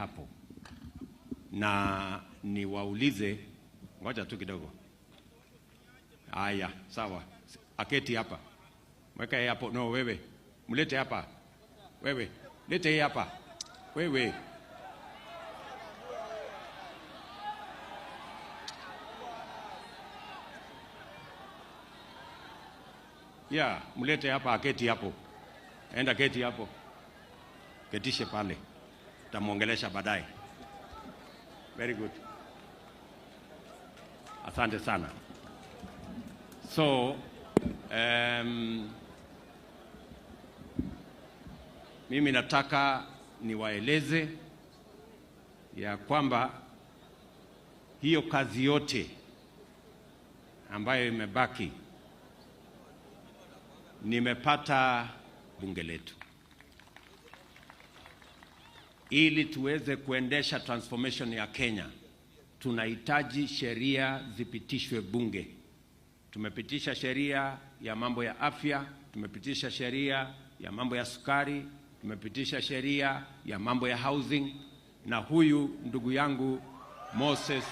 hapo na niwaulize, ngoja tu kidogo. Haya, sawa. Aketi hapa. Mweka yeye hapo. No, wewe. Mlete hapa. Wewe. Lete yeye hapa. Wewe. Ya, mlete hapa aketi hapo. Enda keti hapo. Ketishe pale. Tamuongelesha baadaye. Very good. Asante sana. So, mimi nataka niwaeleze ya kwamba hiyo kazi yote ambayo imebaki nimepata bunge letu ili tuweze kuendesha transformation ya Kenya. Tunahitaji sheria zipitishwe bunge. Tumepitisha sheria ya mambo ya afya, tumepitisha sheria ya mambo ya sukari, tumepitisha sheria ya mambo ya housing, na huyu ndugu yangu Moses